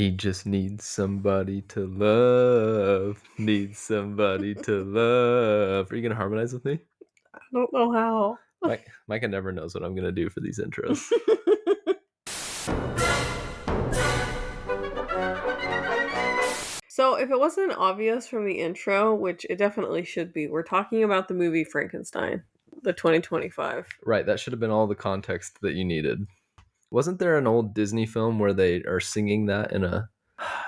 He just needs somebody to love. Needs somebody to love. Are you gonna harmonize with me? I don't know how. Micah never knows what I'm gonna do for these intros. So, if it wasn't obvious from the intro, which it definitely should be, we're talking about the movie Frankenstein, the 2025. Right, that should have been all the context that you needed. Wasn't there an old Disney film where they are singing that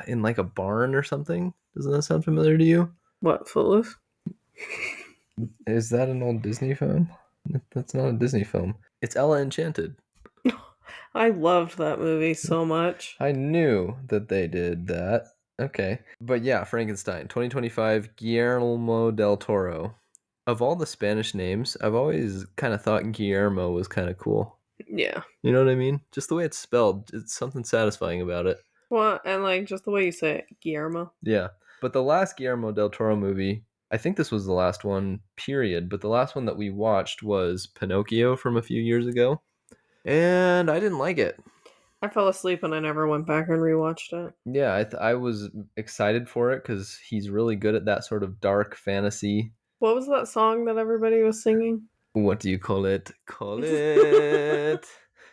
in like a barn or something? Doesn't that sound familiar to you? What, Footloose? Is that an old Disney film? That's not a Disney film. It's Ella Enchanted. I loved that movie so much. I knew that they did that. Okay. But yeah, Frankenstein, 2025, Guillermo del Toro. Of all the Spanish names, I've always kind of thought Guillermo was kind of cool. Yeah. You know what I mean? Just the way it's spelled, it's something satisfying about it. Well, and like just the way you say it, Guillermo. Yeah. But the last Guillermo del Toro movie, I think this was the last one, period. But the last one that we watched was Pinocchio from a few years ago. And I didn't like it. I fell asleep and I never went back and rewatched it. Yeah, I was excited for it because he's really good at that sort of dark fantasy. What was that song that everybody was singing? What do you call it? Call it.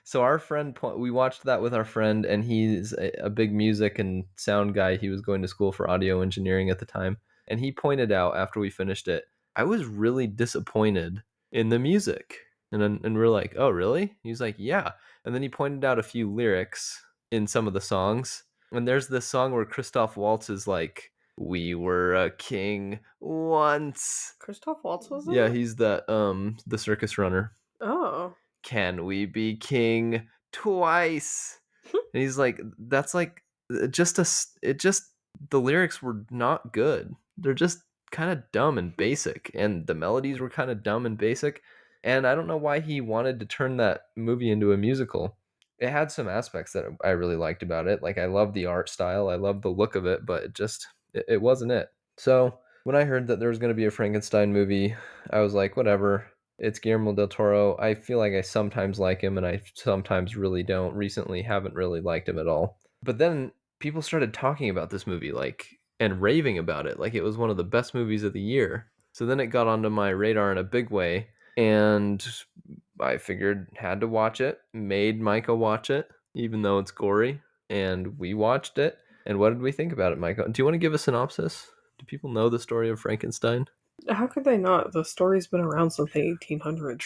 So our friend, we watched that with our friend, and he's a big music and sound guy. He was going to school for audio engineering at the time. And he pointed out after we finished it, I was really disappointed in the music. And we're like, oh, really? He's like, yeah. And then he pointed out a few lyrics in some of the songs. And there's this song where Christoph Waltz is like, we were a king once. Christoph Waltz was in Yeah, it? he's the circus runner. Oh. Can we be king twice? And he's like, that's like the lyrics were not good. They're just kind of dumb and basic, and the melodies were kind of dumb and basic. And I don't know why he wanted to turn that movie into a musical. It had some aspects that I really liked about it. Like I love the art style, I love the look of it, but it wasn't it. So when I heard that there was going to be a Frankenstein movie, I was like, whatever. It's Guillermo del Toro. I feel like I sometimes like him and I sometimes really don't. Recently, haven't really liked him at all. But then people started talking about this movie and raving about it like it was one of the best movies of the year. So then it got onto my radar in a big way, and I figured had to watch it. Made Micah watch it, even though it's gory, and we watched it. And what did we think about it, Micah? Do you want to give a synopsis? Do people know the story of Frankenstein? How could they not? The story's been around since the 1800s.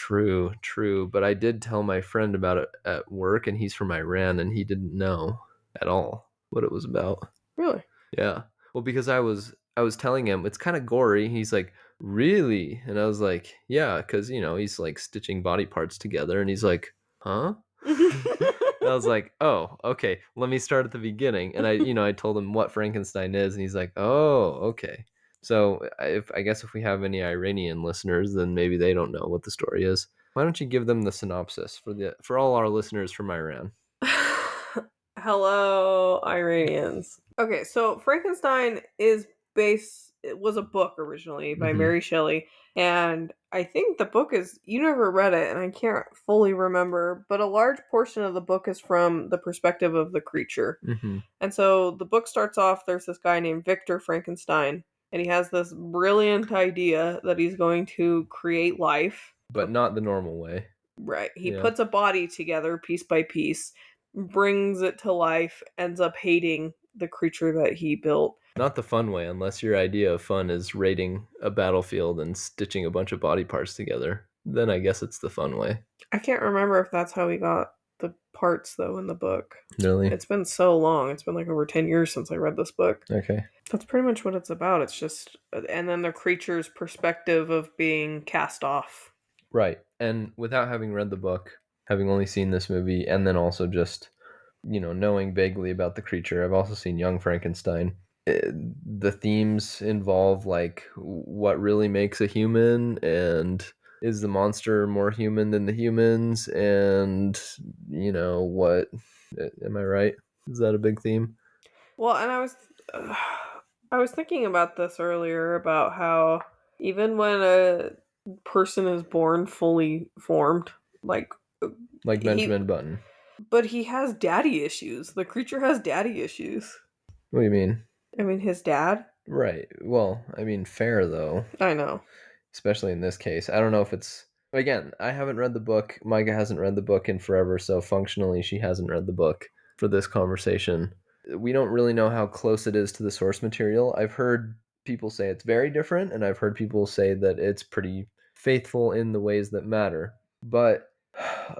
True. But I did tell my friend about it at work, and he's from Iran, and he didn't know at all what it was about. Really? Yeah. Well, because I was telling him it's kind of gory. He's like, really? And I was like, yeah, because he's like stitching body parts together, and he's like, huh? I was like, oh, okay. Let me start at the beginning. And I told him what Frankenstein is, and he's like, oh, okay. So I guess if we have any Iranian listeners, then maybe they don't know what the story is. Why don't you give them the synopsis for all our listeners from Iran? Hello, Iranians. Okay, so Frankenstein it was a book originally by Mary Shelley, and I think the book you never read it, and I can't fully remember, but a large portion of the book is from the perspective of the creature. Mm-hmm. And so the book starts off, there's this guy named Victor Frankenstein, and he has this brilliant idea that he's going to create life. But not the normal way. Right. He puts a body together piece by piece, brings it to life, ends up hating the creature that he built. Not the fun way, unless your idea of fun is raiding a battlefield and stitching a bunch of body parts together. Then I guess it's the fun way. I can't remember if that's how he got the parts, though, in the book. Really? It's been so long. It's been like over 10 years since I read this book. Okay. That's pretty much what it's about. It's just... And then the creature's perspective of being cast off. Right. And without having read the book, having only seen this movie, and then also just, knowing vaguely about the creature, I've also seen Young Frankenstein. The themes involve like what really makes a human, and is the monster more human than the humans, and what, am I right? Is that a big theme? Well, and I was thinking about this earlier about how even when a person is born fully formed, like Benjamin Button. But he has daddy issues. The creature has daddy issues. What do you mean? I mean, his dad? Right. Well, I mean, fair though, I know. especially in this case. I don't know if it's again. I haven't read the book. Micah hasn't read the book in forever, so functionally, she hasn't read the book for this conversation. We don't really know how close it is to the source material. I've heard people say it's very different, and I've heard people say that it's pretty faithful in the ways that matter. But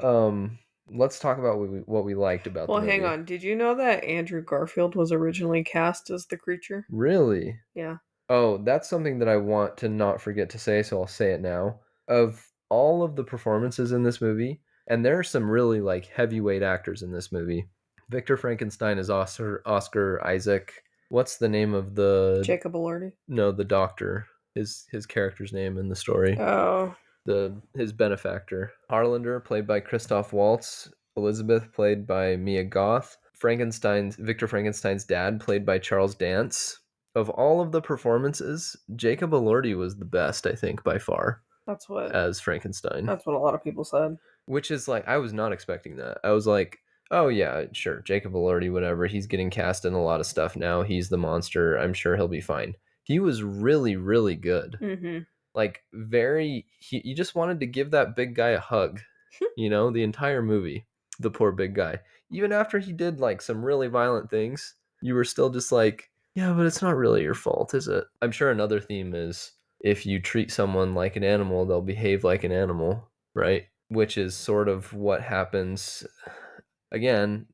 um, let's talk about what we liked about the Well, hang movie. on. Did you know that Andrew Garfield was originally cast as the creature? Really? Yeah. Oh, that's something that I want to not forget to say, so I'll say it now. Of all of the performances in this movie, and there are some really like heavyweight actors in this movie. Victor Frankenstein is Oscar Isaac. What's the name of the Jacob Elordi. no, the doctor. His character's name in the story. Oh, The his benefactor. Harlander played by Christoph Waltz, Elizabeth played by Mia Goth, Victor Frankenstein's dad played by Charles Dance. Of all of the performances, Jacob Elordi was the best, I think, by far, that's what as Frankenstein. that's what a lot of people said. Which is like I was not expecting that. I was like, oh yeah, sure, Jacob Elordi, whatever. He's getting cast in a lot of stuff now. He's the monster. I'm sure he'll be fine. He was really, really good. Mm-hmm. Like you just wanted to give that big guy a hug, the entire movie. The poor big guy. Even after he did like some really violent things, you were still just like, yeah, but it's not really your fault, is it? I'm sure another theme is if you treat someone like an animal, they'll behave like an animal, right? Which is sort of what happens. Again,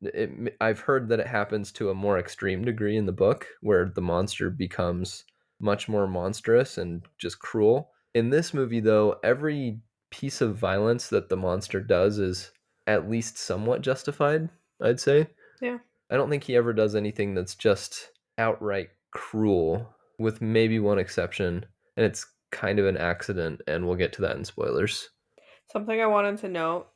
I've heard that it happens to a more extreme degree in the book where the monster becomes much more monstrous and just cruel. In this movie, though, every piece of violence that the monster does is at least somewhat justified, I'd say. Yeah. I don't think he ever does anything that's just outright cruel, with maybe one exception, and it's kind of an accident, and we'll get to that in spoilers. Something I wanted to note.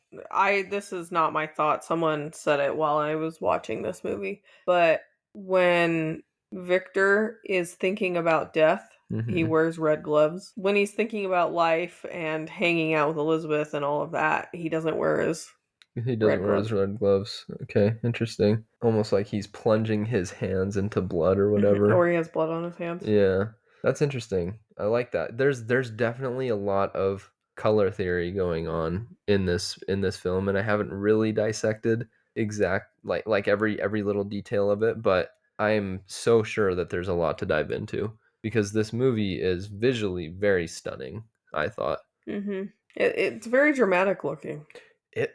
This is not my thought. Someone said it while I was watching this movie. But when Victor is thinking about death, he Hmm. wears red gloves. When he's thinking about life and hanging out with Elizabeth and all of that, he doesn't wear his He doesn't red wear his gloves. red gloves. Okay, interesting. Almost like he's plunging his hands into blood or Or whatever. he has blood on his hands. Yeah, that's interesting. I like that. There's definitely a lot of color theory going on in this film, and I haven't really dissected exact like every little detail of it, but I am so sure that there's a lot to dive into because this movie is visually very stunning, I thought. Mm-hmm. It's very dramatic looking.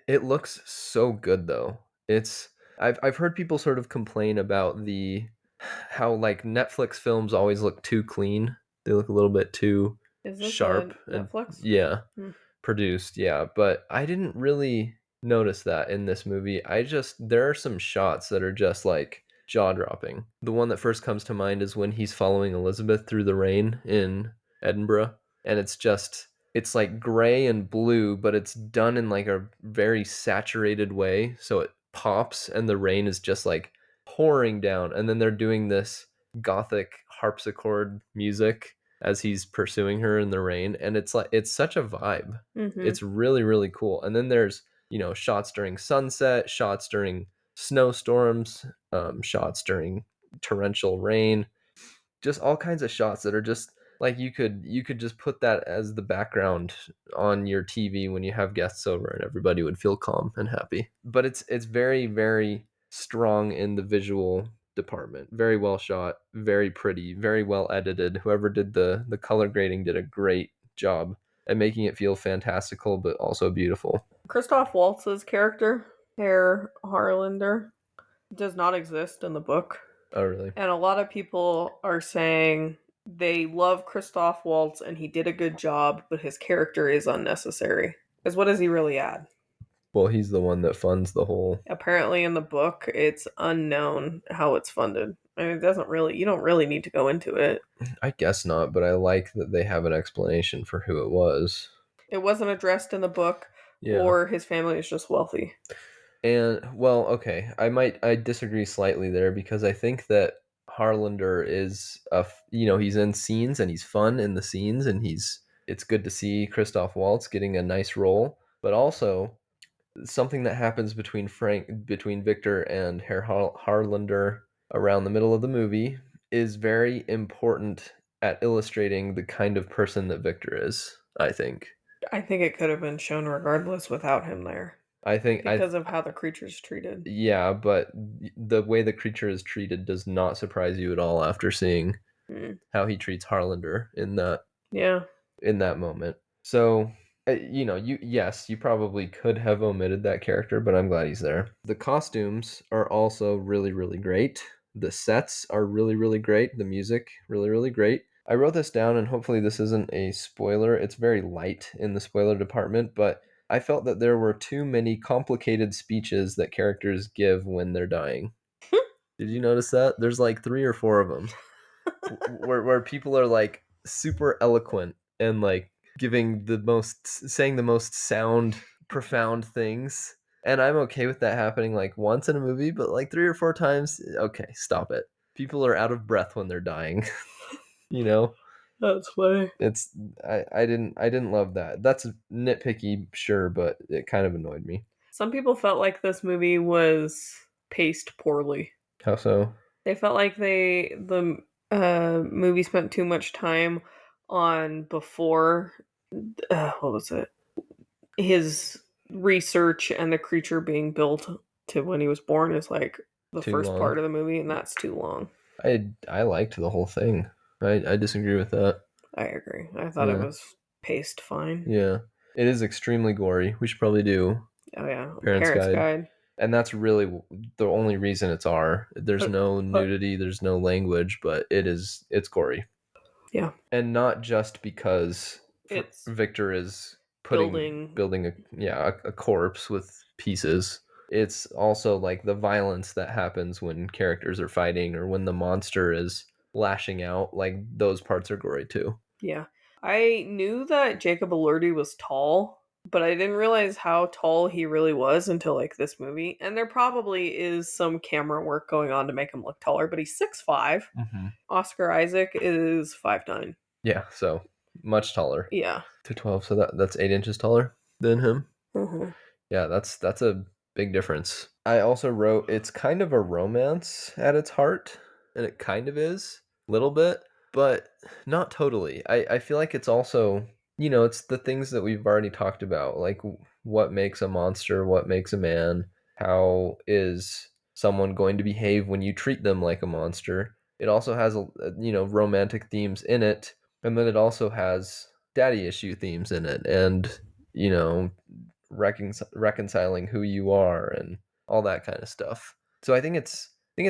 It looks so good though. I've heard people sort of complain about the how like Netflix films always look too clean. They look a little bit too Is this sharp a and Netflix? yeah, Hmm. produced. Yeah, but I didn't really notice that in this movie. There are some shots that are just like jaw-dropping. The one that first comes to mind is when he's following Elizabeth through the rain in Edinburgh, and it's like gray and blue, but it's done in like a very saturated way. So it pops and the rain is just like pouring down. And then they're doing this gothic harpsichord music as he's pursuing her in the rain. And it's such a vibe. Mm-hmm. It's really, really cool. And then there's, shots during sunset, shots during snowstorms, shots during torrential rain, just all kinds of shots that are just like you could just put that as the background on your TV when you have guests over and everybody would feel calm and happy. But it's very very strong in the visual department. Very well shot, very pretty, very well edited. Whoever did the color grading did a great job at making it feel fantastical but also beautiful. Christoph Waltz's character, Herr Harlander, does not exist in the book. Oh really? And a lot of people are saying they love Christoph Waltz and he did a good job, but his character is unnecessary. Because what does he really add? Well, he's the one that funds the whole. Apparently, in the book, it's unknown how it's funded. I mean, you don't really need to go into it. I guess not, but I like that they have an explanation for who it was. It wasn't addressed in the book, Yeah. or his family is just wealthy. And well, okay, I disagree slightly there because I think that Harlander is he's in scenes and he's fun in the scenes and it's good to see Christoph Waltz getting a nice role, but also something that happens between Victor and Herr Harlander around the middle of the movie is very important at illustrating the kind of person that Victor is, I think. I think it could have been shown regardless without him there I think I because of how the creature's treated. Yeah, but the way the creature is treated does not surprise you at all after seeing Mm. how he treats Harlander Yeah. in that moment. So, you probably could have omitted that character, but I'm glad he's there. The costumes are also really, really great. The sets are really, really great. The music, really, really great. I wrote this down, and hopefully this isn't a spoiler. It's very light in the spoiler department, but I felt that there were too many complicated speeches that characters give when they're dying. Did you notice that? There's like 3 or 4 of them where people are like super eloquent and like saying the most sound profound things, and I'm okay with that happening like once in a movie, but like 3 or 4 times, okay, stop it. People are out of breath when they're dying. you know That's funny. it's I didn't love that. That's nitpicky, sure, but it kind of annoyed me. Some people felt like this movie was paced poorly. How so? They felt like the movie spent too much time on before what was it? His research and the creature being built to when he was born is like the Too first long. part of the movie, and that's too long. I liked the whole thing. I disagree with that. I agree. I thought it Yeah. was paced fine. Yeah. It is extremely gory. We should probably do Oh yeah, Parents Parents Guide. Guide. And that's really the only reason it's R. There's But, no but nudity, there's no language, but it's gory. yeah, And not just because it's Victor is building. building a corpse with pieces. It's also like the violence that happens when characters are fighting or when the monster is lashing out. Like those parts are gory too. Yeah, I knew that Jacob Elordi was tall, but I didn't realize how tall he really was until like this movie. And there probably is some camera work going on to make him look taller, but he's 6'5". Mm-hmm. Oscar Isaac is 5'9". Yeah, so much taller. Yeah. 212, so that's 8 inches taller than him. Hmm. Yeah, that's a big difference. I also wrote it's kind of a romance at its heart, and it kind of is, a little bit, but not totally. I feel like it's also, it's the things that we've already talked about, like what makes a monster, what makes a man, how is someone going to behave when you treat them like a monster. It also has romantic themes in it, and then it also has daddy issue themes in it, and you know reconciling who you are and all that kind of stuff. So I think it's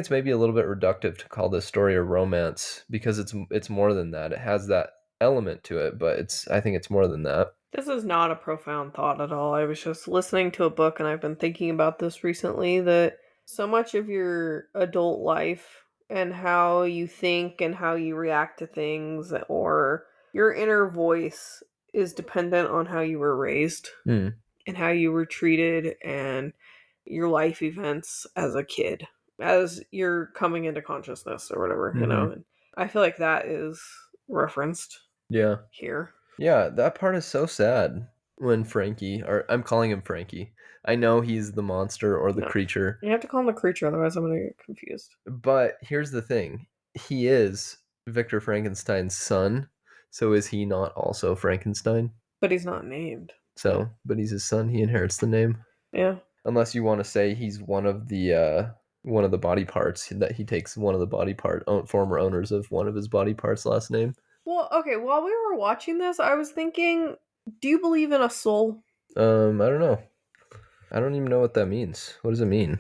maybe a little bit reductive to call this story a romance because it's more than that. It has that element to it, but I think it's more than that. This is not a profound thought at all. I was just listening to a book and I've been thinking about this recently that so much of your adult life and how you think and how you react to things or your inner voice is dependent on how you were raised Hmm. and how you were treated and your life events as a kid, as you're coming into consciousness or whatever, you know. Mm-hmm. And I feel like that is referenced Yeah. here. Yeah, that part is so sad when Frankie, or I'm calling him Frankie. I know he's the monster or the No. creature, You have to call him the creature, otherwise I'm gonna get confused. but here's the thing. He is Victor Frankenstein's son, so is he not also Frankenstein? But he's not named. But So, but he's his son, he inherits the name. yeah. Unless you want to say he's one of the body parts, that he takes one of the former owners of one of his body parts last name. Well, okay, while we were watching this, I was thinking, do you believe in a soul? I don't know. I don't even know what that means. What does it mean?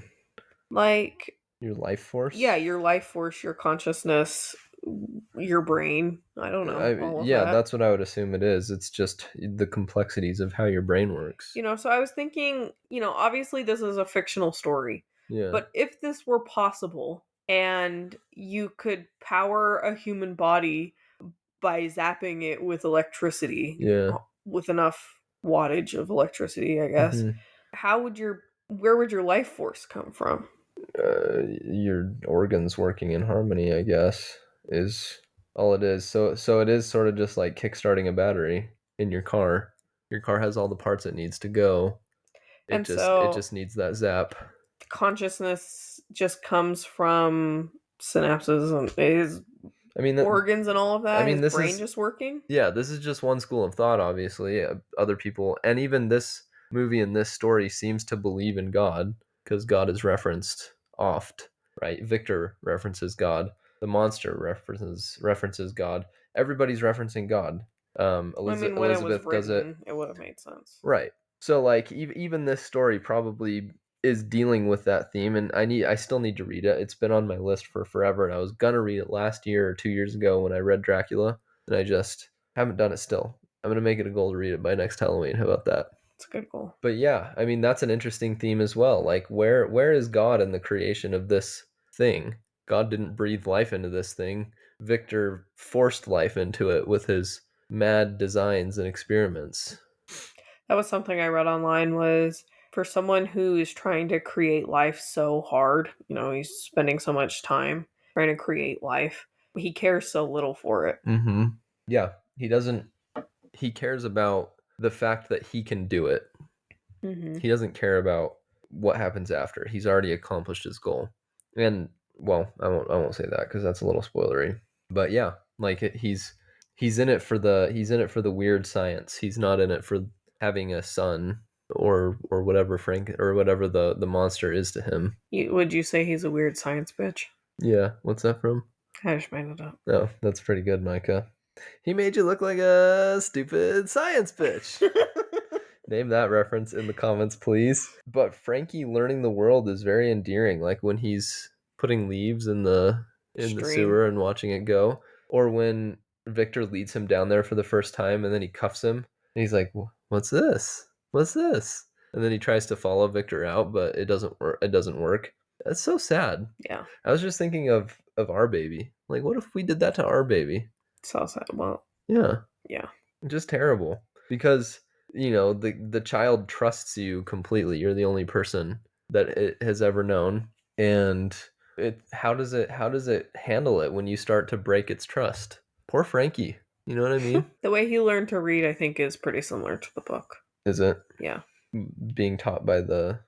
Like, Your life yeah, force? your life force, your consciousness, your brain. I don't know, all of Yeah, that. that's what I would assume it is. It's just the complexities of how your brain works. So I was thinking, obviously this is a fictional story, Yeah. but if this were possible and you could power a human body by zapping it with electricity, Yeah. with enough wattage of electricity, I guess, Hmm. where would your life force come from? Your organs working in harmony, I guess, is all it is. So it is sort of just like kickstarting a battery in your car. Your car has all the parts it needs to go. And It so just needs that zap. consciousness just comes from synapses and his I mean, organs and all of that, his this brain is just working. yeah, this is just one school of thought. Obviously, other people, and even this movie and this story seems to believe in God because God is referenced oft, right? Victor references God. The monster references God. Everybody's referencing God. I mean, when it was Elizabeth does it. written, it would have made sense. Right. So like even this story probably is dealing with that theme, and I still need to read it. It's been on my list for forever, and I was gonna read it last year or 2 years ago when I read Dracula, and I just haven't done it still. I'm gonna make it a goal to read it by next Halloween. How about that? It's a good goal. But yeah, I mean that's an interesting theme as well. Like where is God in the creation of this thing? God didn't breathe life into this thing. Victor forced life into it with his mad designs and experiments. That was something I read online was for someone who is trying to create life so hard, he's spending so much time trying to create life. He cares so little for it. Mm-hmm. Yeah, he doesn't. He cares about the fact that he can do it. Hmm. He doesn't care about what happens after. He's already accomplished his goal. And well, I won't say that because that's a little spoilery. But yeah, like he's in it for the weird science. He's not in it for having a son or whatever Frank or whatever the monster is to him. Would you say he's a weird science bitch? Yeah, what's that from? I just made it up. Oh, that's pretty good, Micah. He made you look like a stupid science bitch. Name that reference in the comments, please. But Frankie learning the world is very endearing. Like when he's putting leaves in the Stream. sewer and watching it go, or when Victor leads him down there for the first time and then he cuffs him and he's like, "What's this? What's this?" And then he tries to follow Victor out, but it doesn't work. It doesn't work. That's so sad. Yeah. I was just thinking of our baby. Like, what if we did that to our baby? So sad. Well, Yeah, yeah. just terrible. Because the child trusts you completely. You're the only person that it has ever known, and it how does it handle it when you start to break its trust? Poor Frankie. You know what I mean? The way he learned to read, I think, is pretty similar to the book. Is it Yeah. being taught by the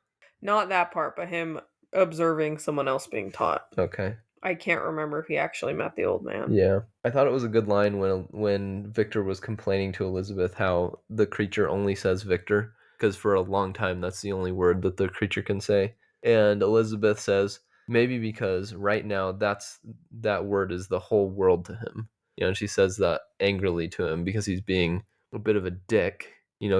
Not that part, but him observing someone else being taught. okay? I can't remember if he actually met the old man. Yeah. I thought it was a good line when Victor was complaining to Elizabeth how the creature only says Victor because for a long time that's the only word that the creature can say. And Elizabeth says maybe because right now that word is the whole world to him. And she says that angrily to him because he's being a bit of a dick,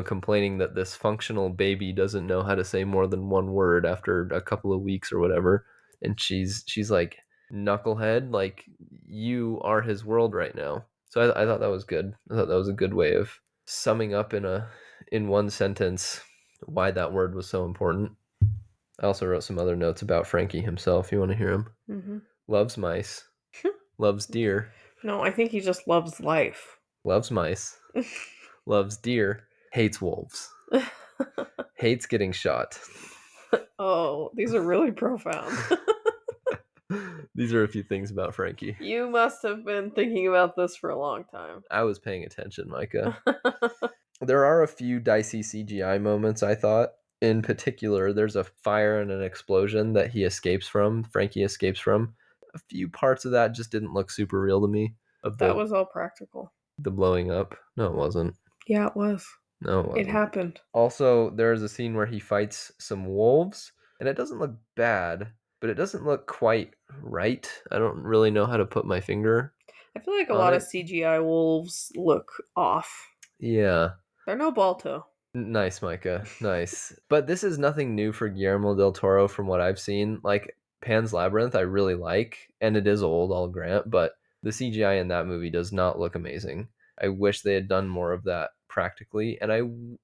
complaining that this functional baby doesn't know how to say more than one word after a couple of weeks or whatever. And she's like, knucklehead, like you are his world right now. So I thought that was good. I thought that was a good way of summing up in one sentence why that word was so important. I also wrote some other notes about Frankie himself. You want to hear him? Mm-hmm. Loves mice, loves deer, No, I think he just loves life. loves mice, loves deer, hates wolves, hates getting shot. Oh, these are really profound. These are a few things about Frankie. You must have been thinking about this for a long time. I was paying attention, Micah. There are a few dicey CGI moments, I thought. In particular, there's a fire and an explosion that Frankie escapes from. A few parts of that just didn't look super real to me. Of That was all practical. the blowing up. No, it wasn't. Yeah, it was. No, it It wasn't. happened. Also, there's a scene where he fights some wolves, and it doesn't look bad, but it doesn't look quite right. I don't really know how to put my finger I feel like a on lot of it. CGI wolves look off. Yeah. They're no Balto. Nice, Micah. Nice. But this is nothing new for Guillermo del Toro from what I've seen. Like Pan's Labyrinth, I really like, and it is old, I'll grant, but the CGI in that movie does not look amazing. I wish they had done more of that practically, and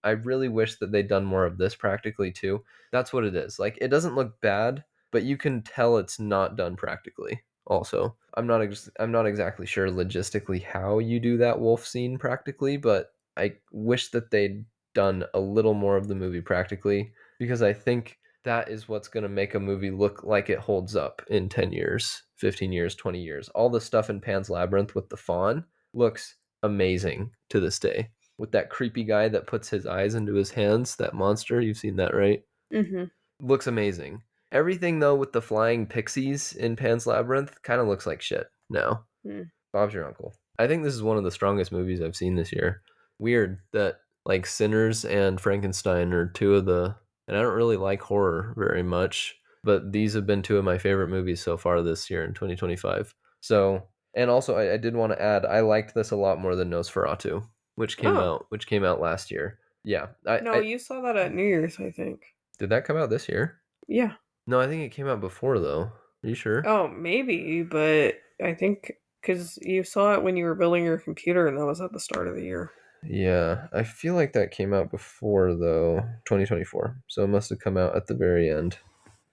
I really wish that they'd done more of this practically too. That's what it is. Like it doesn't look bad, but you can tell it's not done practically. Also, I'm not exactly sure logistically how you do that wolf scene practically, but I wish that they'd done a little more of the movie practically because I think that is what's going to make a movie look like it holds up in 10 years, 15 years, 20 years. All the stuff in Pan's Labyrinth with the fawn looks amazing to this day. With that creepy guy that puts his eyes into his hands, that monster, you've seen that, right? Mhm. Looks amazing. Everything though with the flying pixies in Pan's Labyrinth kind of looks like shit. No. Mm. Bob's your uncle. I think this is one of the strongest movies I've seen this year. Weird that like Sinners and Frankenstein are two of the, and I don't really like horror very much, but these have been two of my favorite movies so far this year in 2025. So, and also I did want to add I liked this a lot more than Nosferatu, Oh, which came out last year. Yeah, I, no, I you saw that at New Year's, I think. did that come out this year? Yeah. No, I think it came out before though. Are you sure? Oh, maybe, but I think because you saw it when you were building your computer, and that was at the start of the year. Yeah, I feel like that came out before though, 2024. So it must have come out at the very end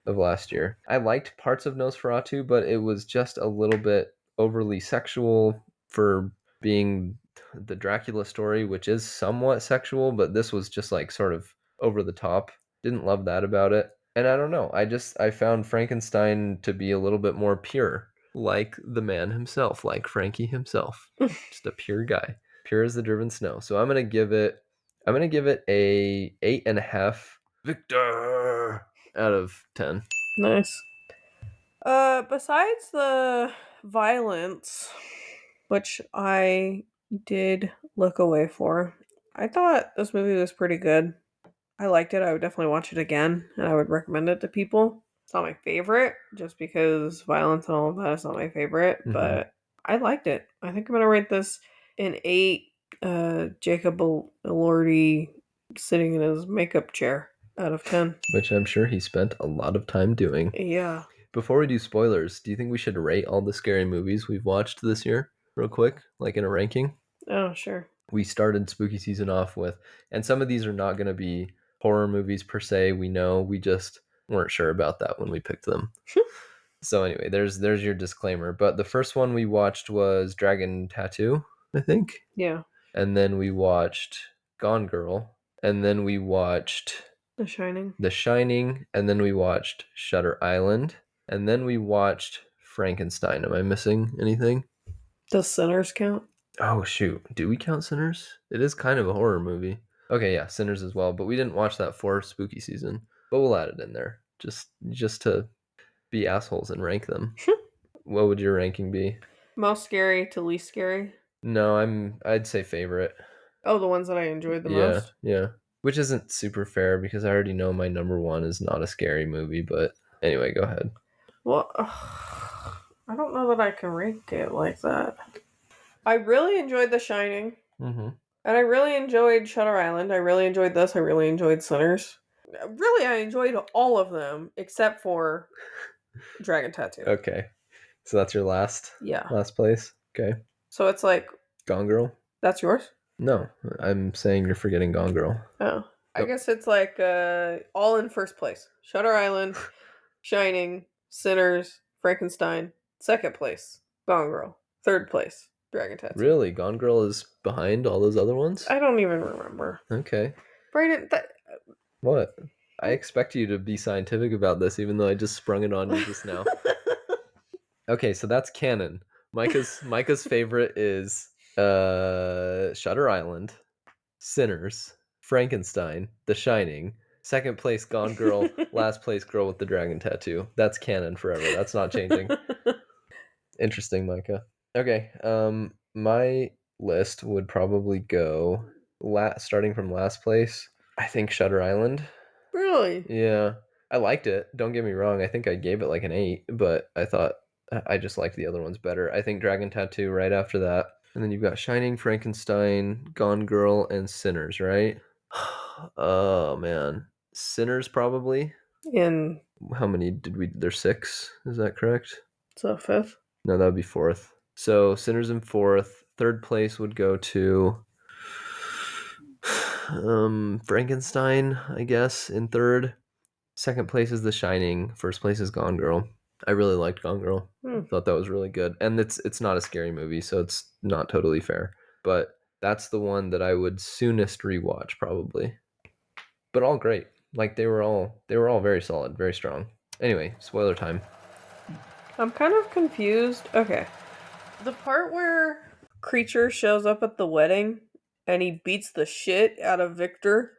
of last year. I liked parts of Nosferatu, but it was just a little bit overly sexual for being the Dracula story, which is somewhat sexual, but this was just like sort of over the top. Didn't love that about it. And I don't know, I found Frankenstein to be a little bit more pure, like the man himself, like Frankie himself. Just a pure guy, pure as the driven snow. So I'm gonna give it a 8.5 Victor out of 10. Nice. Besides the violence, which I did look away for, I thought this movie was pretty good. I liked it. I would definitely watch it again, and I would recommend it to people. It's not my favorite, just because violence and all of that is not my favorite, Hmm. but I liked it. I think I'm gonna rate this an 8. Jacob Elordi sitting in his makeup chair out of 10. Which I'm sure he spent a lot of time doing. Yeah. Before we do spoilers, do you think we should rate all the scary movies we've watched this year, real quick, like in a ranking? Oh, sure. We started spooky season off with, and some of these are not going to be horror movies per se. We know we just weren't sure about that when we picked them. So anyway, there's your disclaimer. But the first one we watched was Dragon Tattoo, I think, Yeah. and then we watched Gone Girl, and then we watched The Shining. The Shining, and then we watched Shutter Island, and then we watched Frankenstein. Am I missing anything? Does Sinners count? Oh shoot, do we count Sinners? It is kind of a horror movie. Okay, yeah, Sinners as well, but we didn't watch that for spooky season. But we'll add it in there, just to be assholes and rank them. What would your ranking be? Most scary to least scary. No, I'd say favorite. Oh, the ones that I enjoyed the Yeah, most. yeah. Which isn't super fair because I already know my number one is not a scary movie, but anyway, go ahead. Well, I don't know that I can rank it like that. I really enjoyed The Shining, Mm-hmm. and I really enjoyed Shutter Island. I really enjoyed this. I really enjoyed Sinners. Really, I enjoyed all of them except for Dragon Tattoo. Okay. So that's your Yeah. last place? Okay. So it's like, Gone Girl? that's yours? No, I'm saying you're forgetting Gone Girl. Oh. I Yep. guess it's like all in first place. Shutter Island, Shining, Sinners, Frankenstein. Second place, Gone Girl. Third place, Dragon Tattoo. Really? Gone Girl is behind all those other ones? I don't even remember. Okay. Brayden, that. What? I expect you to be scientific about this, even though I just sprung it on you just now. Okay, so that's canon. Micah's favorite is Shutter Island, Sinners, Frankenstein, The Shining. Second place, Gone Girl. Last place, Girl with the Dragon Tattoo. That's canon forever. That's not changing. Interesting, Micah. Okay, my list would probably go starting from last place. I think Shutter Island. Really? Yeah, I liked it. Don't get me wrong. I think I gave it like an 8, but I thought I just liked the other ones better. I think Dragon Tattoo right after that. And then you've got Shining, Frankenstein, Gone Girl, and Sinners, right? Oh man. Sinners probably. In How many did we there's 6, is that correct? the fifth? No, that would be fourth. So Sinners in fourth. Third place would go to Frankenstein, I guess, in third. Second place is The Shining. First place is Gone Girl. I really liked Gone Girl. Hmm. Thought that was really good. And it's not a scary movie, so it's not totally fair. But that's the one that I would soonest rewatch probably. But all great. Like they were all very solid, very strong. Anyway, spoiler time. I'm kind of confused. Okay. The part where Creature shows up at the wedding and he beats the shit out of Victor.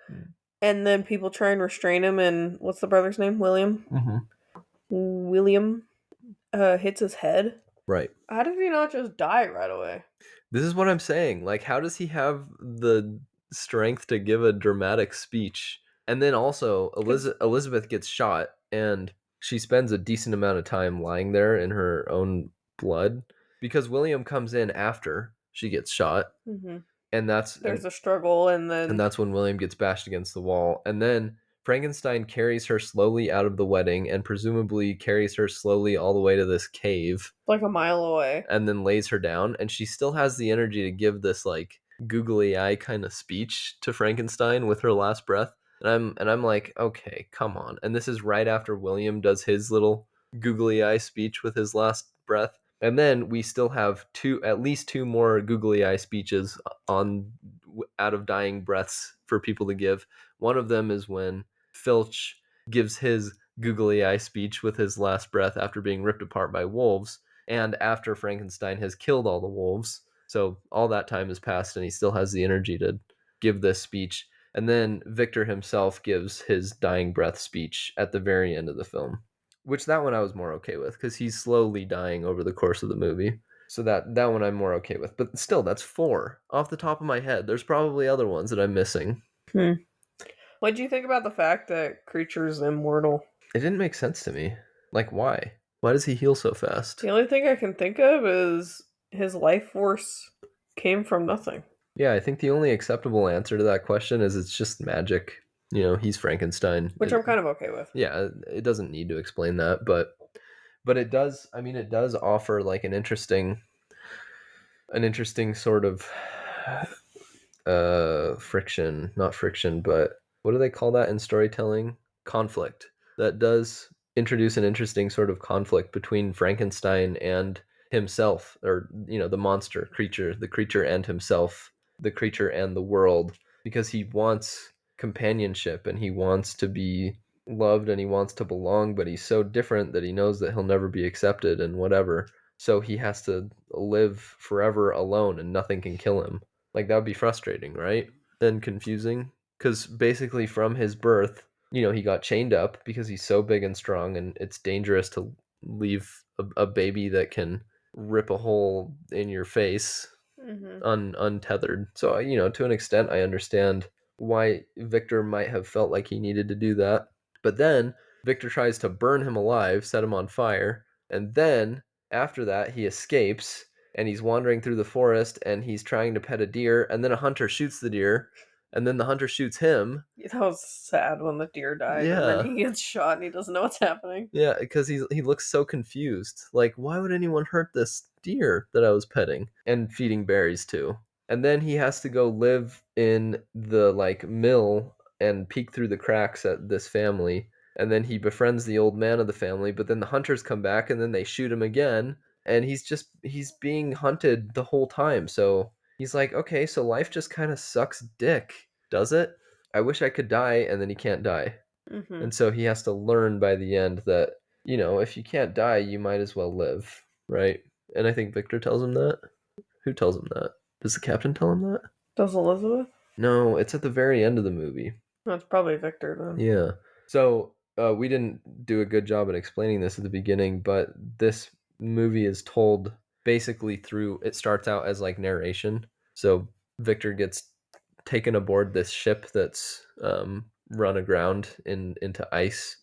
and then people try and restrain him, and what's the brother's name? William. Mhm. William hits his head. Right. How did he not just die right away? This is what I'm saying. Like, how does he have the strength to give a dramatic speech? And then also, Because Elizabeth gets shot, and she spends a decent amount of time lying there in her own blood because William comes in after she gets shot, and that's there's a struggle, and and then that's when William gets bashed against the wall. And then Frankenstein carries her slowly out of the wedding and presumably carries her slowly all the way to this cave like a mile away. and then lays her down. And she still has the energy to give this like googly eye kind of speech to Frankenstein with her last breath. And I'm like, okay, come on. And this is right after William does his little googly eye speech with his last breath. And then we still have at least two more googly eye speeches on out of dying breaths for people to give. One of them is when Filch gives his googly eye speech with his last breath after being ripped apart by wolves and after Frankenstein has killed all the wolves. So all that time has passed and he still has the energy to give this speech. And then Victor himself gives his dying breath speech at the very end of the film, which that one I was more okay with because he's slowly dying over the course of the movie. So that one I'm more okay with. But still, that's four off the top of my head. There's probably other ones that I'm missing. Hmm. What do you think about the fact that Creature's immortal? It didn't make sense to me. Like, why? Why does he heal so fast? The only thing I can think of is his life force came from nothing. Yeah, I think the only acceptable answer to that question is it's just magic. You know, he's Frankenstein. Which I'm kind of okay with. Yeah, it doesn't need to explain that, but it does. I mean, it does offer like an interesting sort of friction, not friction, but what do they call that in storytelling? Conflict. That does introduce an interesting sort of conflict between Frankenstein and himself, or you know, the monster creature, the creature and himself, the creature and the world, because he wants companionship and he wants to be loved and he wants to belong, but he's so different that he knows that he'll never be accepted and whatever. So he has to live forever alone and nothing can kill him. Like that would be frustrating, right? And confusing. Because basically, from his birth, you know, he got chained up because he's so big and strong, and it's dangerous to leave a baby that can rip a hole in your face untethered. So, you know, to an extent, I understand why Victor might have felt like he needed to do that. But then Victor tries to burn him alive, set him on fire, and then after that, he escapes and he's wandering through the forest and he's trying to pet a deer, and then a hunter shoots the deer, and then the hunter shoots him. That was sad when the deer died, and then Yeah. he gets shot and he doesn't know what's happening. Yeah, because he looks so confused. Like, why would anyone hurt this deer that I was petting and feeding berries to? And then he has to go live in the like mill and peek through the cracks at this family. And then he befriends the old man of the family, but then the hunters come back and then they shoot him again. And he's being hunted the whole time. So he's like, okay, so life just kind of sucks dick, does it? I wish I could die, and then he can't die. Mm-hmm. And so he has to learn by the end that, you know, if you can't die, you might as well live, right? And I think Victor tells him that. Who tells him that? Does the captain tell him that? Does Elizabeth? No, it's at the very end of the movie. That's probably Victor then. Yeah. So we didn't do a good job at explaining this at the beginning, but this movie is told basically through, it starts out as like narration. So Victor gets taken aboard this ship that's run aground into ice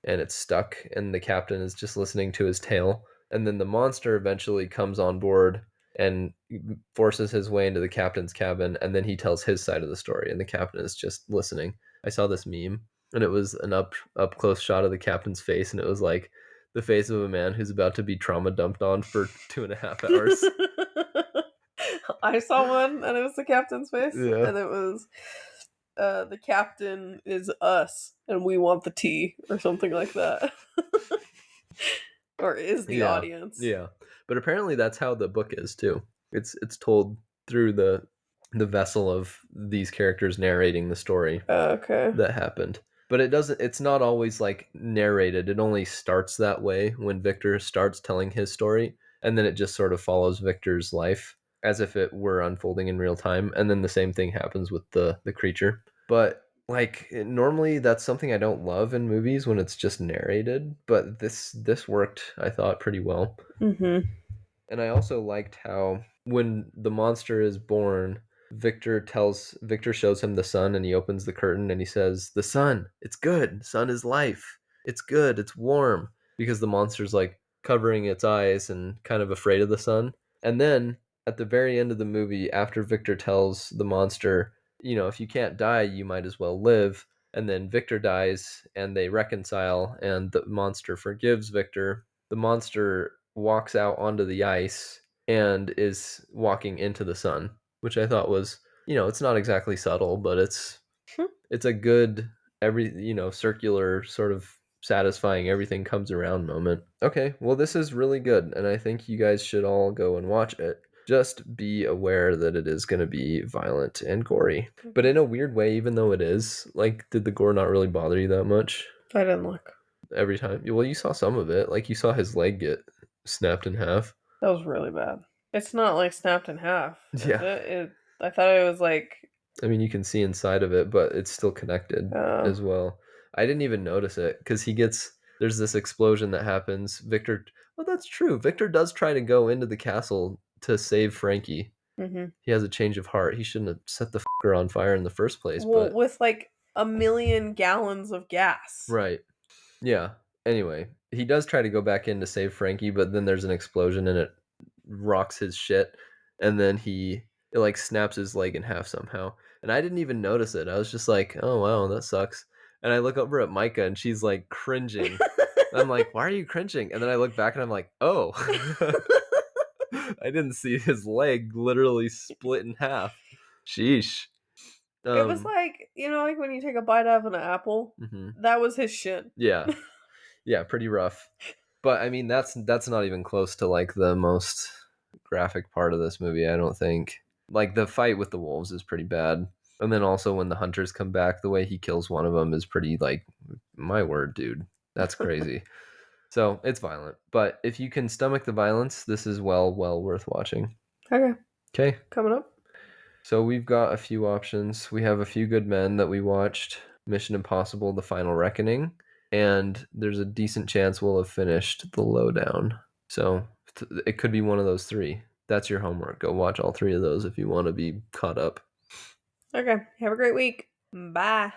and it's stuck and the captain is just listening to his tale, and then the monster eventually comes on board and forces his way into the captain's cabin, and then he tells his side of the story and the captain is just listening. I saw this meme and it was an up close shot of the captain's face, and it was like the face of a man who's about to be trauma dumped on for 2.5 hours. I saw one and it was the captain's face, Yeah. and it was the captain is us and we want the tea or something like that. Or is the Yeah. audience. Yeah. But apparently that's how the book is too. It's told through the vessel of these characters narrating the story Okay. that happened. But it's not always like narrated. It only starts that way when Victor starts telling his story, and then it just sort of follows Victor's life as if it were unfolding in real time, and then the same thing happens with the creature. But Like, normally that's something I don't love in movies when it's just narrated, but this worked, I thought, pretty well. Mhm. And I also liked how when the monster is born, Victor shows him the sun and he opens the curtain and he says, "The sun, it's good. Sun is life. It's good. It's warm." Because the monster's like covering its eyes and kind of afraid of the sun. And then at the very end of the movie, after Victor tells the monster, if you can't die, you might as well live. And then Victor dies and they reconcile and the monster forgives Victor. The monster walks out onto the ice and is walking into the sun, which I thought was, it's not exactly subtle, but it's a good circular sort of satisfying everything comes around moment. Okay, well this is really good and I think you guys should all go and watch it. Just be aware that it is going to be violent and gory. But Okay. in a weird way, even though it is, like, did the gore not really bother you that much? I didn't look. Every time? Well, you saw some of it. Like, you saw his leg get snapped in half. That was really bad. It's not like snapped in half, is Yeah. it? I thought it was like, I mean, you can see inside of it, but it's still connected uh, as well. I didn't even notice it because there's this explosion that happens. Well, that's true. Victor does try to go into the castle to save Frankie. mhm. He has a change of heart. He shouldn't have set the fucker on fire in the first place, Well, but with like a million gallons of gas. right. Yeah. Anyway, he does try to go back in to save Frankie, but then there's an explosion and it rocks his shit, and then it like snaps his leg in half somehow. And I didn't even notice it. I was just like, "Oh wow, that sucks." And I look over at Micah and she's like cringing. And I'm like, "Why are you cringing?" And then I look back and I'm like, "Oh." I didn't see his leg literally split in half. Sheesh. It was Um, like, like when you take a bite out of an apple? mhm. That was his shin. Yeah. Yeah, pretty rough. But I mean, that's not even close to like the most graphic part of this movie, I don't think. Like the fight with the wolves is pretty bad. And then also when the hunters come back, the way he kills one of them is pretty like my word, dude. That's crazy. So, it's violent, but if you can stomach the violence, this is well worth watching. Okay, Okay. coming up. So we've got a few options. We have A Few Good Men that we watched, Mission Impossible: The Final Reckoning, and there's a decent chance we'll have finished The Lowdown. So it could be one of those three. That's your homework. Go watch all three of those if you want to be caught up. Okay, have a great week. Bye.